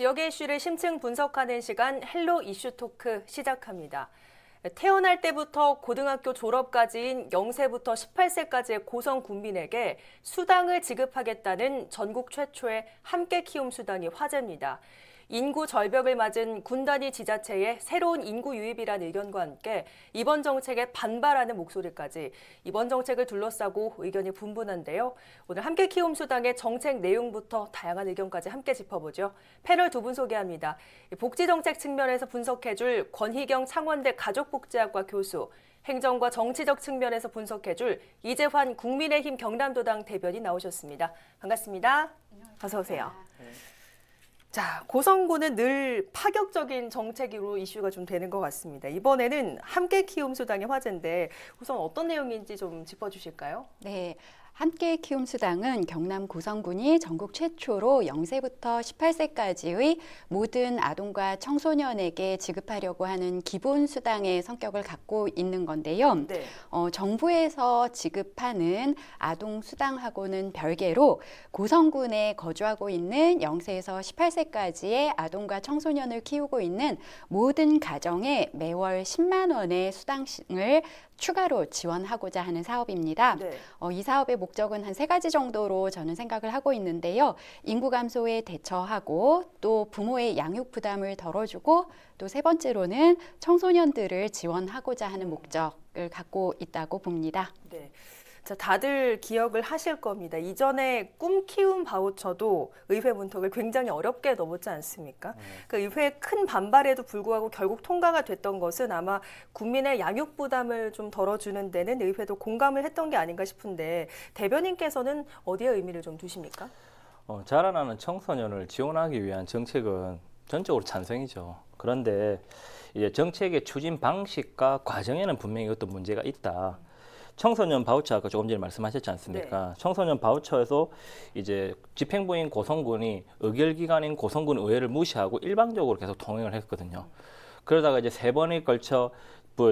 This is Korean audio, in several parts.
지역의 이슈를 심층 분석하는 시간 헬로 이슈 토크 시작합니다. 태어날 때부터 고등학교 졸업까지인 0세부터 18세까지의 고성 군민에게 수당을 지급하겠다는 전국 최초의 함께 키움 수당이 화제입니다. 인구 절벽을 맞은 군 단위 지자체의 새로운 인구 유입이라는 의견과 함께 이번 정책에 반발하는 목소리까지 이번 정책을 둘러싸고 의견이 분분한데요. 오늘 함께 키움 수당의 정책 내용부터 다양한 의견까지 함께 짚어보죠. 패널 두 분 소개합니다. 복지정책 측면에서 분석해줄 권희경 창원대 가족복지학과 교수, 행정과 정치적 측면에서 분석해줄 이재환 국민의힘 경남도당 대변인 나오셨습니다. 반갑습니다. 어서 오세요. 자, 고성군은 늘 파격적인 정책으로 이슈가 좀 되는 것 같습니다. 이번에는 함께 키움 수당이 화제인데 우선 어떤 내용인지 좀 짚어주실까요? 네, 함께 키움 수당은 경남 고성군이 전국 최초로 0세부터 18세까지의 모든 아동과 청소년에게 지급하려고 하는 기본 수당의 성격을 갖고 있는 건데요. 네. 정부에서 지급하는 아동 수당하고는 별개로 고성군에 거주하고 있는 0세에서 18세까지의 아동과 청소년을 키우고 있는 모든 가정에 매월 10만 원의 수당을 추가로 지원하고자 하는 사업입니다. 네. 이 사업의 목적은 한 3가지 정도로 저는 생각을 하고 있는데요. 인구 감소에 대처하고 또 부모의 양육 부담을 덜어주고 또 3번째로는 청소년들을 지원하고자 하는 목적을 갖고 있다고 봅니다. 네. 자, 다들 기억을 하실 겁니다. 이전에 꿈 키움 바우처도 의회 문턱을 굉장히 어렵게 넘었지 않습니까? 그 의회의 큰 반발에도 불구하고 결국 통과가 됐던 것은 아마 국민의 양육 부담을 좀 덜어주는 데는 의회도 공감을 했던 게 아닌가 싶은데 대변인께서는 어디에 의미를 좀 두십니까? 자라나는 청소년을 지원하기 위한 정책은 전적으로 찬성이죠. 그런데 이제 정책의 추진 방식과 과정에는 분명히 어떤 문제가 있다. 청소년 바우처 아까 조금 전에 말씀하셨지 않습니까? 네. 청소년 바우처에서 이제 집행부인 고성군이 의결기관인 고성군 의회를 무시하고 일방적으로 계속 통행을 했거든요. 그러다가 이제 3번에 걸쳐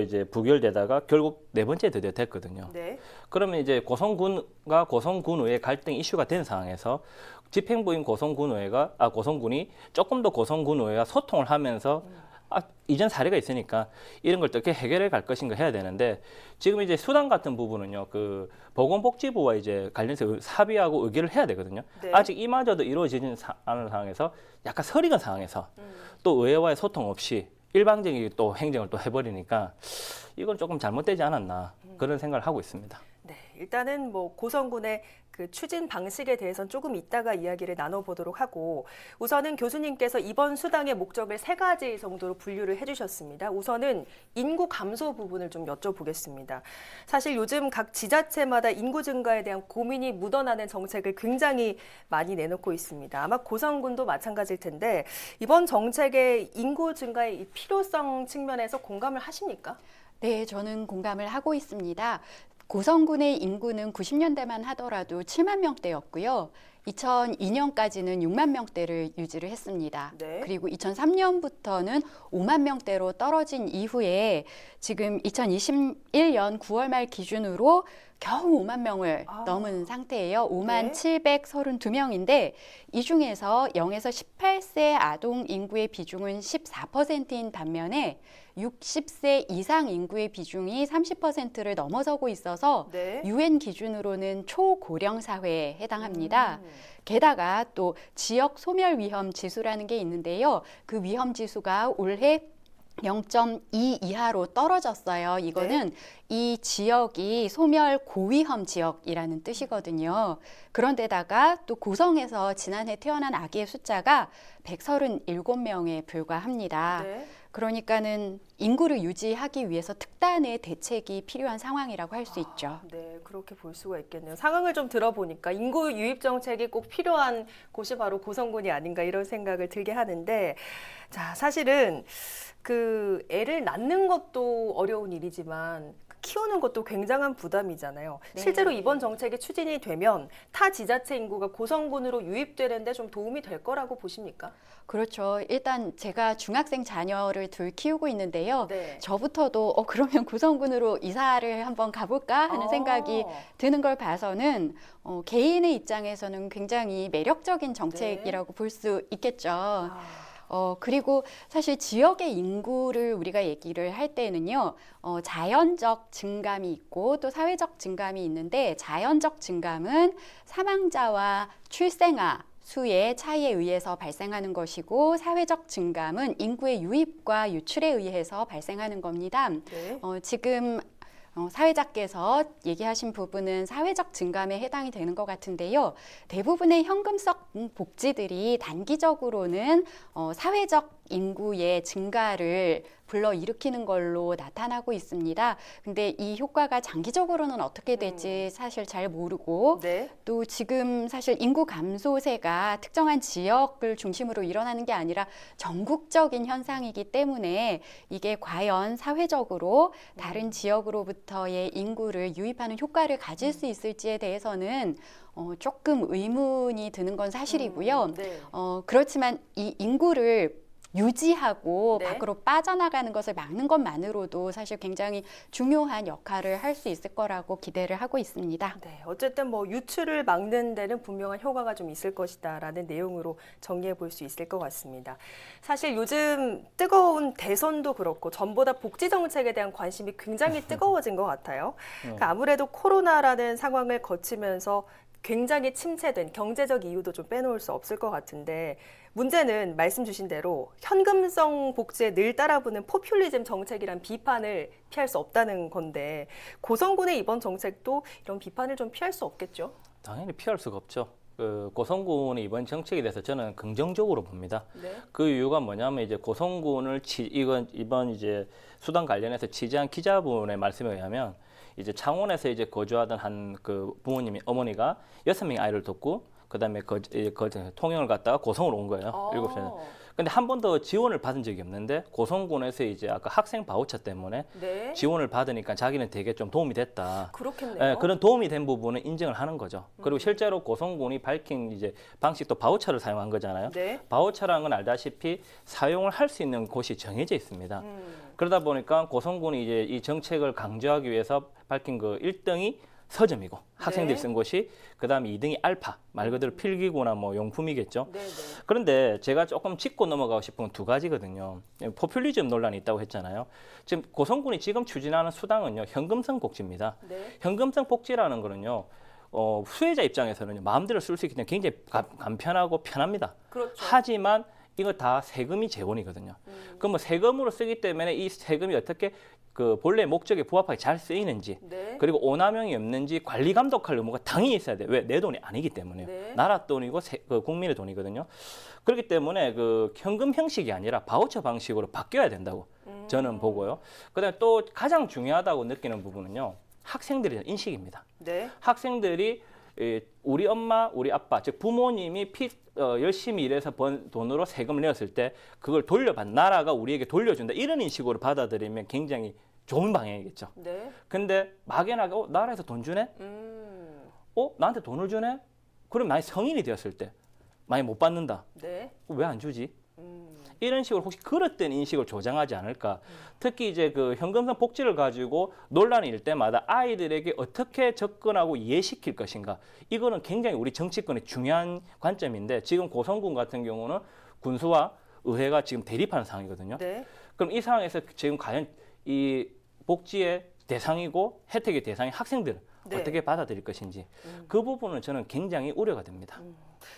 이제 부결되다가 결국 4번째 드디어 됐거든요. 네. 그러면 이제 고성군과 고성군의회 갈등 이슈가 된 상황에서 집행부인 고성군이 조금 더 고성군의회와 소통을 하면서 이전 사례가 있으니까 이런 걸 어떻게 해결해 갈 것인가 해야 되는데 지금 이제 수당 같은 부분은요, 그 보건복지부와 이제 관련해서 합의하고 의결을 해야 되거든요. 네. 아직 이마저도 이루어지는 않은 상황에서 약간 서리건 상황에서 또 의회와의 소통 없이 일방적인 또 행정을 또 해버리니까 이건 조금 잘못되지 않았나 그런 생각을 하고 있습니다. 네, 일단은 뭐 고성군의 그 추진 방식에 대해서는 조금 이따가 이야기를 나눠보도록 하고 우선은 교수님께서 이번 수당의 목적을 3가지 정도로 분류를 해주셨습니다. 우선은 인구 감소 부분을 좀 여쭤보겠습니다. 사실 요즘 각 지자체마다 인구 증가에 대한 고민이 묻어나는 정책을 굉장히 많이 내놓고 있습니다. 아마 고성군도 마찬가지일 텐데 이번 정책의 인구 증가의 필요성 측면에서 공감을 하십니까? 네, 저는 공감을 하고 있습니다. 고성군의 인구는 90년대만 하더라도 7만 명대였고요. 2002년까지는 6만 명대를 유지를 했습니다. 네. 그리고 2003년부터는 5만 명대로 떨어진 이후에 지금 2021년 9월 말 기준으로 겨우 5만 명을 넘은 상태예요. 5만 네. 732명인데 이 중에서 0에서 18세 아동 인구의 비중은 14%인 반면에 60세 이상 인구의 비중이 30%를 넘어서고 있어서 네. UN 기준으로는 초고령 사회에 해당합니다. 게다가 또 지역 소멸 위험 지수라는 게 있는데요. 그 위험 지수가 올해 0.2 이하로 떨어졌어요. 이거는 이 지역이 소멸 고위험 지역이라는 뜻이거든요. 그런데다가 또 고성에서 지난해 태어난 아기의 숫자가 137명에 불과합니다. 네. 그러니까는 인구를 유지하기 위해서 특단의 대책이 필요한 상황이라고 할 수 있죠. 네, 그렇게 볼 수가 있겠네요. 상황을 좀 들어보니까 인구 유입 정책이 꼭 필요한 곳이 바로 고성군이 아닌가 이런 생각을 들게 하는데 자, 사실은 그 애를 낳는 것도 어려운 일이지만 키우는 것도 굉장한 부담이잖아요. 네. 실제로 이번 정책이 추진이 되면 타 지자체 인구가 고성군으로 유입되는데 좀 도움이 될 거라고 보십니까? 그렇죠. 일단 제가 중학생 자녀를 둘 키우고 있는데요. 네. 저부터도 그러면 고성군으로 이사를 한번 가볼까 하는 생각이 드는 걸 봐서는 개인의 입장에서는 굉장히 매력적인 정책이라고 볼 수 있겠죠. 그리고 사실 지역의 인구를 우리가 얘기를 할 때는요, 자연적 증감이 있고 또 사회적 증감이 있는데, 자연적 증감은 사망자와 출생아 수의 차이에 의해서 발생하는 것이고, 사회적 증감은 인구의 유입과 유출에 의해서 발생하는 겁니다. 네. 지금 사회자께서 얘기하신 부분은 사회적 증감에 해당이 되는 것 같은데요. 대부분의 현금성 복지들이 단기적으로는 사회적 인구의 증가를 불러일으키는 걸로 나타나고 있습니다. 근데 이 효과가 장기적으로는 어떻게 될지 사실 잘 모르고, 네. 또 지금 사실 인구 감소세가 특정한 지역을 중심으로 일어나는 게 아니라 전국적인 현상이기 때문에 이게 과연 사회적으로 다른 지역으로부터의 인구를 유입하는 효과를 가질 수 있을지에 대해서는 조금 의문이 드는 건 사실이고요. 네. 그렇지만 이 인구를 유지하고 네. 밖으로 빠져나가는 것을 막는 것만으로도 사실 굉장히 중요한 역할을 할 수 있을 거라고 기대를 하고 있습니다. 네, 어쨌든 뭐 유출을 막는 데는 분명한 효과가 좀 있을 것이다라는 내용으로 정리해 볼 수 있을 것 같습니다. 사실 요즘 뜨거운 대선도 그렇고 전보다 복지 정책에 대한 관심이 굉장히 뜨거워진 것 같아요. 그러니까 아무래도 코로나라는 상황을 거치면서 굉장히 침체된 경제적 이유도 좀 빼놓을 수 없을 것 같은데, 문제는 말씀 주신 대로 현금성 복지에 늘 따라붙는 포퓰리즘 정책이란 비판을 피할 수 없다는 건데, 고성군의 이번 정책도 이런 비판을 좀 피할 수 없겠죠? 당연히 피할 수가 없죠. 고성군의 이번 정책에 대해서 저는 긍정적으로 봅니다. 네. 그 이유가 뭐냐면 이제 고성군을 이번 이제 수당 관련해서 취재한 기자분의 말씀에 의하면 이제 창원에서 이제 거주하던 한 그 부모님이 어머니가 6명의 아이를 돕고 그다음에 통영을 갔다가 고성으로 온 거예요. 7살에. 근데 한 번도 지원을 받은 적이 없는데 고성군에서 이제 아까 학생 바우처 때문에 네. 지원을 받으니까 자기는 되게 좀 도움이 됐다. 그렇겠네요. 예, 그런 도움이 된 부분은 인정을 하는 거죠. 그리고 실제로 고성군이 밝힌 이제 방식도 바우처를 사용한 거잖아요. 네. 바우처라는 건 알다시피 사용을 할 수 있는 곳이 정해져 있습니다. 그러다 보니까 고성군이 이제 이 정책을 강조하기 위해서 밝힌 그 1등이 서점이고 학생들이 네. 쓴 곳이, 그다음에 2등이 알파, 말 그대로 필기구나 뭐 용품이겠죠. 네, 네. 그런데 제가 조금 짚고 넘어가고 싶은 건 두 가지거든요. 포퓰리즘 논란이 있다고 했잖아요. 지금 고성군이 지금 추진하는 수당은요, 현금성 복지입니다. 네. 현금성 복지라는 거는요, 수혜자 입장에서는 마음대로 쓸 수 있기 때문에 굉장히 간편하고 편합니다. 그렇죠. 하지만 이거 다 세금이 재원이거든요. 그럼 뭐 세금으로 쓰기 때문에 이 세금이 어떻게 그 본래 목적에 부합하게 잘 쓰이는지, 네. 그리고 오남용이 없는지 관리 감독할 의무가 당연히 있어야 돼. 왜? 내 돈이 아니기 때문에요. 네. 나라 돈이고 그 국민의 돈이거든요. 그렇기 때문에 그 현금 형식이 아니라 바우처 방식으로 바뀌어야 된다고 저는 보고요. 그다음에 또 가장 중요하다고 느끼는 부분은요, 학생들에 대한 인식입니다. 네. 학생들이 우리 엄마, 우리 아빠, 즉 부모님이 열심히 일해서 번 돈으로 세금을 내었을 때 그걸 나라가 우리에게 돌려준다, 이런 인식으로 받아들이면 굉장히 좋은 방향이겠죠. 네. 근데 막연하게 나라에서 돈 주네? 나한테 돈을 주네? 그럼 나이 성인이 되었을 때 많이 못 받는다. 네. 왜 안 주지? 이런 식으로 혹시 그릇된 인식을 조장하지 않을까? 특히 이제 그 현금성 복지를 가지고 논란이 일 때마다 아이들에게 어떻게 접근하고 이해시킬 것인가? 이거는 굉장히 우리 정치권의 중요한 관점인데, 지금 고성군 같은 경우는 군수와 의회가 지금 대립하는 상황이거든요. 네. 그럼 이 상황에서 지금 과연 이 복지의 대상이고 혜택의 대상인 학생들을 네. 어떻게 받아들일 것인지, 그 부분은 저는 굉장히 우려가 됩니다.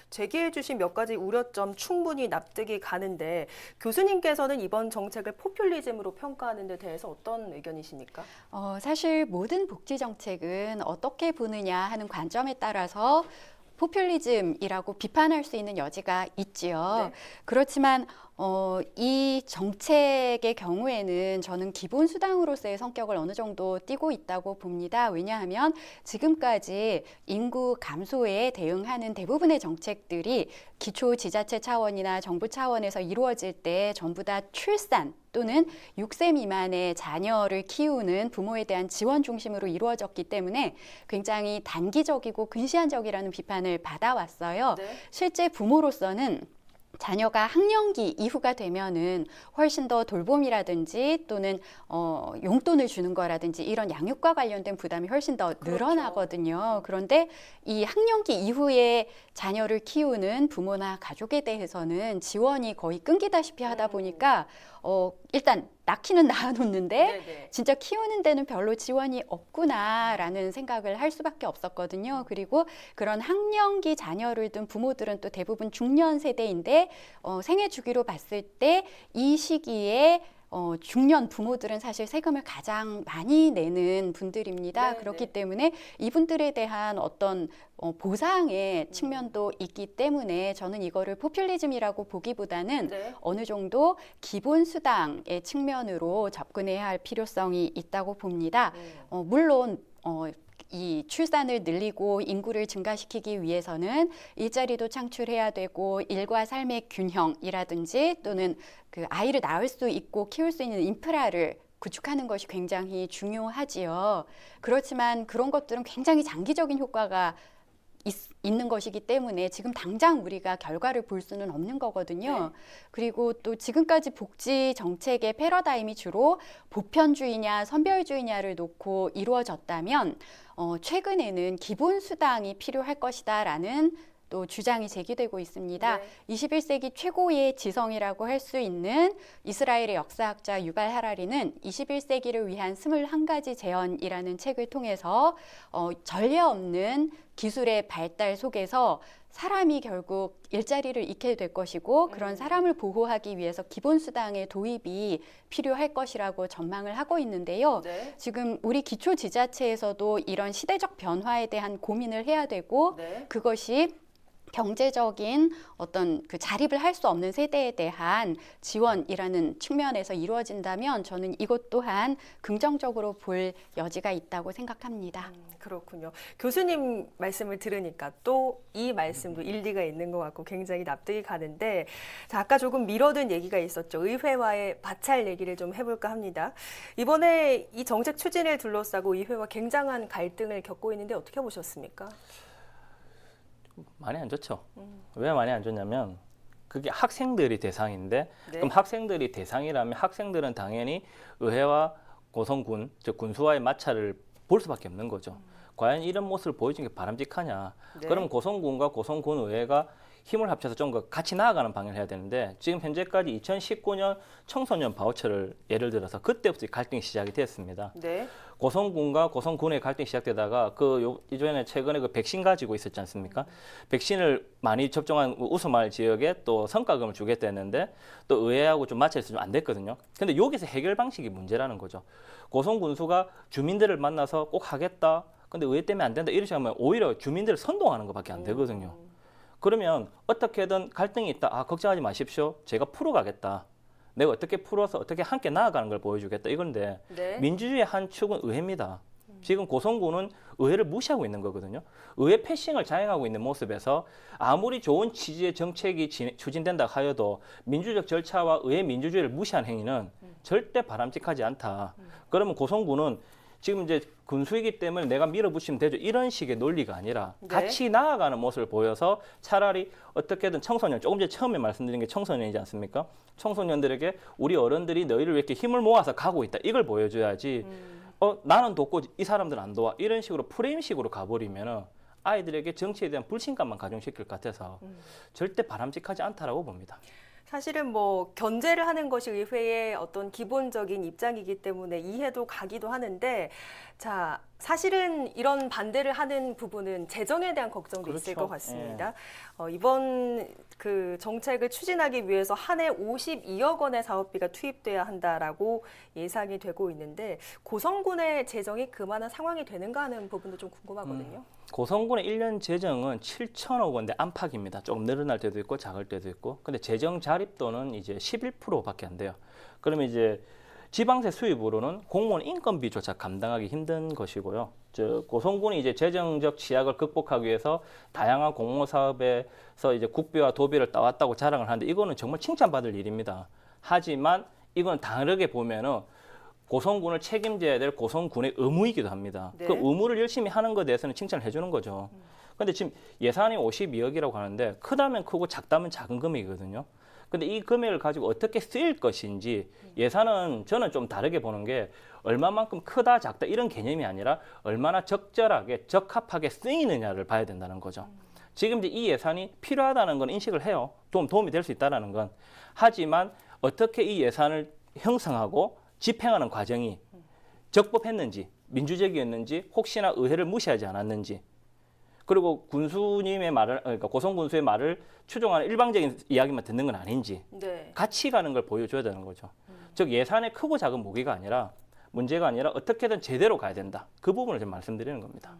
제기해 주신 몇 가지 우려점 충분히 납득이 가는데, 교수님께서는 이번 정책을 포퓰리즘으로 평가하는 데 대해서 어떤 의견이십니까? 사실 모든 복지 정책은 어떻게 보느냐 하는 관점에 따라서 포퓰리즘이라고 비판할 수 있는 여지가 있지요. 네. 그렇지만 이 정책의 경우에는 저는 기본수당으로서의 성격을 어느 정도 띠고 있다고 봅니다. 왜냐하면 지금까지 인구 감소에 대응하는 대부분의 정책들이 기초지자체 차원이나 정부 차원에서 이루어질 때 전부 다 출산 또는 6세 미만의 자녀를 키우는 부모에 대한 지원 중심으로 이루어졌기 때문에 굉장히 단기적이고 근시안적이라는 비판을 받아왔어요. 네. 실제 부모로서는 자녀가 학령기 이후가 되면은 훨씬 더 돌봄이라든지 또는 용돈을 주는 거라든지 이런 양육과 관련된 부담이 훨씬 더 늘어나거든요. 그런데 이 학령기 이후에 자녀를 키우는 부모나 가족에 대해서는 지원이 거의 끊기다시피 하다 보니까 일단 낳기는 낳아놓는데 네네. 진짜 키우는 데는 별로 지원이 없구나라는 생각을 할 수밖에 없었거든요. 그리고 그런 학령기 자녀를 둔 부모들은 또 대부분 중년 세대인데 생애 주기로 봤을 때 이 시기에 중년 부모들은 사실 세금을 가장 많이 내는 분들입니다. 네, 그렇기 네. 때문에 이분들에 대한 어떤 보상의 측면도 있기 때문에 저는 이거를 포퓰리즘이라고 보기보다는 네. 어느 정도 기본수당의 측면으로 접근해야 할 필요성이 있다고 봅니다. 물론 이 출산을 늘리고 인구를 증가시키기 위해서는 일자리도 창출해야 되고 일과 삶의 균형이라든지 또는 그 아이를 낳을 수 있고 키울 수 있는 인프라를 구축하는 것이 굉장히 중요하지요. 그렇지만 그런 것들은 굉장히 장기적인 효과가 있는 것이기 때문에 지금 당장 우리가 결과를 볼 수는 없는 거거든요. 네. 그리고 또 지금까지 복지 정책의 패러다임이 주로 보편주의냐 선별주의냐를 놓고 이루어졌다면 최근에는 기본수당이 필요할 것이다라는 또 주장이 제기되고 있습니다. 네. 21세기 최고의 지성이라고 할 수 있는 이스라엘의 역사학자 유발 하라리는 21세기를 위한 21가지 제언이라는 책을 통해서 전례 없는 기술의 발달 속에서 사람이 결국 일자리를 잃게 될 것이고 그런 사람을 보호하기 위해서 기본수당의 도입이 필요할 것이라고 전망을 하고 있는데요. 네. 지금 우리 기초지자체에서도 이런 시대적 변화에 대한 고민을 해야 되고 네. 그것이 경제적인 어떤 그 자립을 할 수 없는 세대에 대한 지원이라는 측면에서 이루어진다면 저는 이것 또한 긍정적으로 볼 여지가 있다고 생각합니다. 그렇군요. 교수님 말씀을 들으니까 또 이 말씀도 일리가 있는 것 같고 굉장히 납득이 가는데 자, 아까 조금 미뤄둔 얘기가 있었죠. 의회와의 마찰 얘기를 좀 해볼까 합니다. 이번에 이 정책 추진을 둘러싸고 의회와 굉장한 갈등을 겪고 있는데 어떻게 보셨습니까? 많이 안 좋죠. 왜 많이 안 좋냐면 그게 학생들이 대상인데 네. 그럼 학생들이 대상이라면 학생들은 당연히 의회와 고성군, 즉 군수와의 마찰을 볼 수밖에 없는 거죠. 과연 이런 모습을 보여주는 게 바람직하냐. 네. 그럼 고성군과 고성군의회가 힘을 합쳐서 좀 더 같이 나아가는 방향을 해야 되는데 지금 현재까지 2019년 청소년 바우처를 예를 들어서 그때부터 갈등이 시작이 됐습니다. 네. 고성군과 고성군의 갈등이 시작되다가 이전에 최근에 그 백신 가지고 있었지 않습니까? 백신을 많이 접종한 우수마을 지역에 또 성과금을 주겠다 했는데 또 의회하고 좀 마찰해서 좀 안 됐거든요. 근데 여기서 해결 방식이 문제라는 거죠. 고성군수가 주민들을 만나서 꼭 하겠다. 근데 의회 때문에 안 된다. 이렇게 하면 오히려 주민들을 선동하는 것밖에 안 되거든요. 그러면 어떻게든 갈등이 있다. 아, 걱정하지 마십시오. 제가 풀어가겠다. 내가 어떻게 풀어서 어떻게 함께 나아가는 걸 보여주겠다. 이건데 네. 민주주의의 한 축은 의회입니다. 지금 고성군은 의회를 무시하고 있는 거거든요. 의회 패싱을 자행하고 있는 모습에서 아무리 좋은 취지의 정책이 추진된다 하여도 민주적 절차와 의회 민주주의를 무시한 행위는 절대 바람직하지 않다. 그러면 고성군은 지금 이제 군수이기 때문에 내가 밀어붙이면 되죠. 이런 식의 논리가 아니라 네. 같이 나아가는 모습을 보여서 차라리 어떻게든 청소년, 조금 전에 처음에 말씀드린 게 청소년이지 않습니까? 청소년들에게 우리 어른들이 너희를 왜 이렇게 힘을 모아서 가고 있다. 이걸 보여줘야지. 나는 돕고 이 사람들은 안 도와. 이런 식으로 프레임식으로 가버리면 아이들에게 정치에 대한 불신감만 가중시킬 것 같아서 절대 바람직하지 않다라고 봅니다. 사실은 뭐 견제를 하는 것이 의회의 어떤 기본적인 입장이기 때문에 이해도 가기도 하는데 자, 사실은 이런 반대를 하는 부분은 재정에 대한 걱정도 있을 그렇죠. 것 같습니다. 이번 그 정책을 추진하기 위해서 한 해 52억 원의 사업비가 투입돼야 한다라고 예상이 되고 있는데 고성군의 재정이 그만한 상황이 되는가 하는 부분도 좀 궁금하거든요. 고성군의 1년 재정은 7천억 원대 안팎입니다. 조금 늘어날 때도 있고 작을 때도 있고. 근데 재정 자립도는 이제 11%밖에 안 돼요. 그러면 이제 지방세 수입으로는 공무원 인건비조차 감당하기 힘든 것이고요. 고성군이 이제 재정적 취약을 극복하기 위해서 다양한 공모 사업에서 이제 국비와 도비를 따왔다고 자랑을 하는데 이거는 정말 칭찬받을 일입니다. 하지만 이건 다르게 보면은 고성군을 책임져야 될 고성군의 의무이기도 합니다. 네. 그 의무를 열심히 하는 것에 대해서는 칭찬을 해주는 거죠. 근데 지금 예산이 52억이라고 하는데 크다면 크고 작다면 작은 금액이거든요. 근데 이 금액을 가지고 어떻게 쓰일 것인지 예산은 저는 좀 다르게 보는 게 얼마만큼 크다 작다 이런 개념이 아니라 얼마나 적절하게 적합하게 쓰이느냐를 봐야 된다는 거죠. 지금 이제 이 예산이 필요하다는 건 인식을 해요. 도움이 될 수 있다는 건. 하지만 어떻게 이 예산을 형성하고 집행하는 과정이 적법했는지 민주적이었는지 혹시나 의회를 무시하지 않았는지 그리고 군수님의 말을 그러니까 고성군수의 말을 추종하는 일방적인 이야기만 듣는 건 아닌지 네. 같이 가는 걸 보여줘야 되는 거죠. 즉 예산의 크고 작은 무게가 아니라 문제가 아니라 어떻게든 제대로 가야 된다. 그 부분을 좀 말씀드리는 겁니다.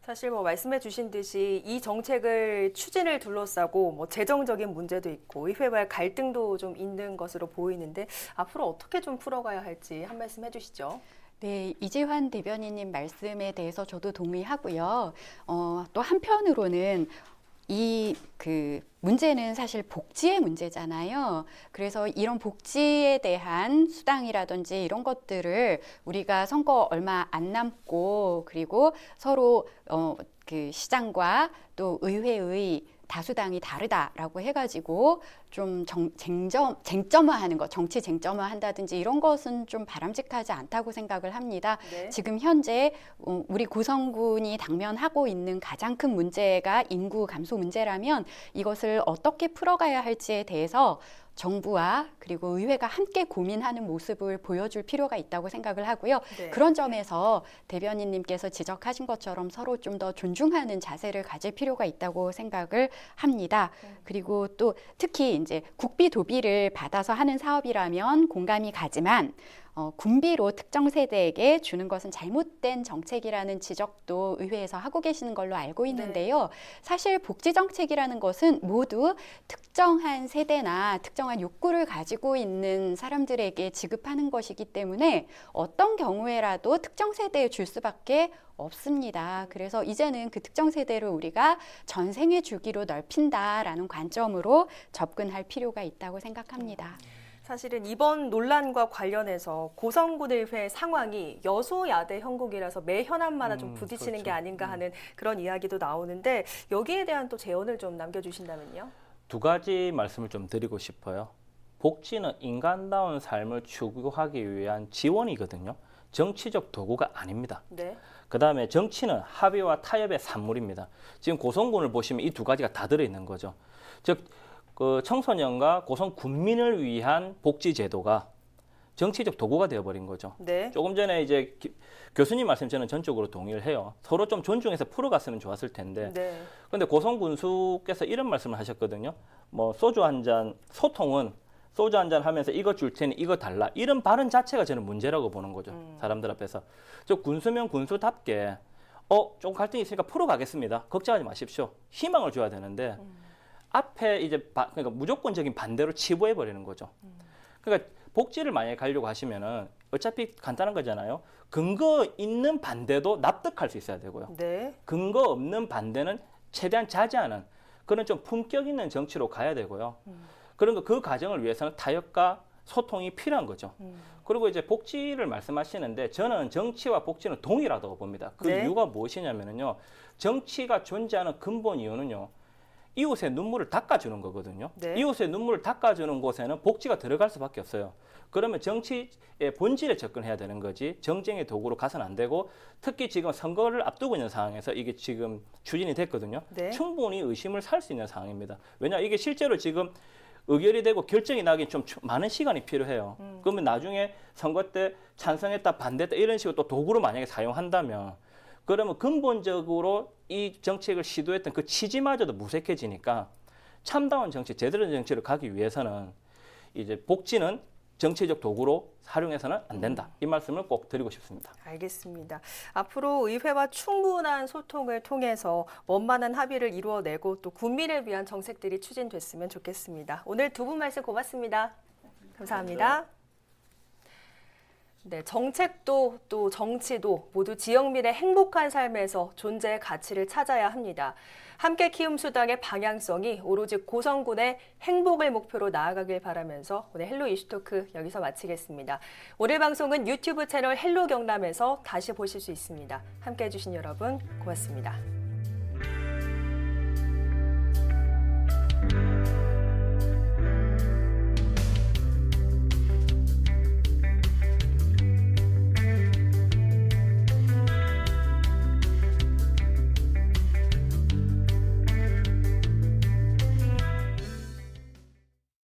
사실 뭐 말씀해 주신 듯이 이 정책을 추진을 둘러싸고 뭐 재정적인 문제도 있고 의회와의 갈등도 좀 있는 것으로 보이는데 앞으로 어떻게 좀 풀어가야 할지 한 말씀 해주시죠. 네, 이재환 대변인님 말씀에 대해서 저도 동의하고요. 또 한편으로는 이 문제는 사실 복지의 문제잖아요. 그래서 이런 복지에 대한 수당이라든지 이런 것들을 우리가 선거 얼마 안 남고 그리고 서로 시장과 또 의회의 다수당이 다르다라고 해가지고 좀 쟁점화하는 것, 정치 쟁점화한다든지 이런 것은 좀 바람직하지 않다고 생각을 합니다. 네. 지금 현재 우리 고성군이 당면하고 있는 가장 큰 문제가 인구 감소 문제라면 이것을 어떻게 풀어가야 할지에 대해서 정부와 그리고 의회가 함께 고민하는 모습을 보여줄 필요가 있다고 생각을 하고요. 네. 그런 점에서 대변인님께서 지적하신 것처럼 서로 좀 더 존중하는 자세를 가질 필요가 있다고 생각을 합니다. 그리고 또 특히 이제 국비 도비를 받아서 하는 사업이라면 공감이 가지만 군비로 특정 세대에게 주는 것은 잘못된 정책이라는 지적도 의회에서 하고 계시는 걸로 알고 있는데요. 사실 복지 정책이라는 것은 모두 특정한 세대나 특정한 욕구를 가지고 있는 사람들에게 지급하는 것이기 때문에 어떤 경우에라도 특정 세대에 줄 수밖에 없습니다. 그래서 이제는 그 특정 세대를 우리가 전생에 주기로 넓힌다라는 관점으로 접근할 필요가 있다고 생각합니다. 사실은 이번 논란과 관련해서 고성군의회 상황이 여소야대 형국이라서 매 현안마다 좀 부딪히는 게 그렇죠. 아닌가 하는 그런 이야기도 나오는데 여기에 대한 또 제언을 좀 남겨주신다면요. 두 가지 말씀을 좀 드리고 싶어요. 복지는 인간다운 삶을 추구하기 위한 지원이거든요. 정치적 도구가 아닙니다. 네. 그다음에 정치는 합의와 타협의 산물입니다. 지금 고성군을 보시면 이 두 가지가 다 들어있는 거죠. 즉 청소년과 고성 군민을 위한 복지 제도가 정치적 도구가 되어버린 거죠. 네. 조금 전에 이제 교수님 말씀 저는 전적으로 동의를 해요. 서로 좀 존중해서 풀어갔으면 좋았을 텐데. 네. 근데 고성 군수께서 이런 말씀을 하셨거든요. 뭐 소주 한 잔, 소통은 소주 한 잔 하면서 이거 줄 테니 이거 달라. 이런 발언 자체가 저는 문제라고 보는 거죠. 사람들 앞에서. 저 군수면 군수답게 좀 갈등이 있으니까 풀어가겠습니다. 걱정하지 마십시오. 희망을 줘야 되는데 앞에 이제 그러니까 무조건적인 반대로 치부해 버리는 거죠. 그러니까 복지를 만약에 가려고 하시면은 어차피 간단한 거잖아요. 근거 있는 반대도 납득할 수 있어야 되고요. 네. 근거 없는 반대는 최대한 자제하는 그런 좀 품격 있는 정치로 가야 되고요. 그런 그 과정을 위해서는 타협과 소통이 필요한 거죠. 그리고 이제 복지를 말씀하시는데 저는 정치와 복지는 동일하다고 봅니다. 그 네. 이유가 무엇이냐면요. 정치가 존재하는 근본 이유는요. 이웃의 눈물을 닦아주는 거거든요. 네. 이웃의 눈물을 닦아주는 곳에는 복지가 들어갈 수밖에 없어요. 그러면 정치의 본질에 접근해야 되는 거지 정쟁의 도구로 가서는 안 되고 특히 지금 선거를 앞두고 있는 상황에서 이게 지금 추진이 됐거든요. 네. 충분히 의심을 살 수 있는 상황입니다. 왜냐 이게 실제로 지금 의결이 되고 결정이 나긴 좀 많은 시간이 필요해요. 그러면 나중에 선거 때 찬성했다 반대했다 이런 식으로 또 도구로 만약에 사용한다면 그러면 근본적으로 이 정책을 시도했던 그 취지마저도 무색해지니까 참다운 정책, 제대로 된 정책을 가기 위해서는 이제 복지는 정치적 도구로 활용해서는 안 된다. 이 말씀을 꼭 드리고 싶습니다. 알겠습니다. 앞으로 의회와 충분한 소통을 통해서 원만한 합의를 이루어내고 또 국민을 위한 정책들이 추진됐으면 좋겠습니다. 오늘 두 분 말씀 고맙습니다. 감사합니다. 네, 정책도 또 정치도 모두 지역민의 행복한 삶에서 존재의 가치를 찾아야 합니다. 함께 키움 수당의 방향성이 오로지 고성군의 행복을 목표로 나아가길 바라면서 오늘 헬로 이슈토크 여기서 마치겠습니다. 오늘 방송은 유튜브 채널 헬로 경남에서 다시 보실 수 있습니다. 함께 해주신 여러분 고맙습니다.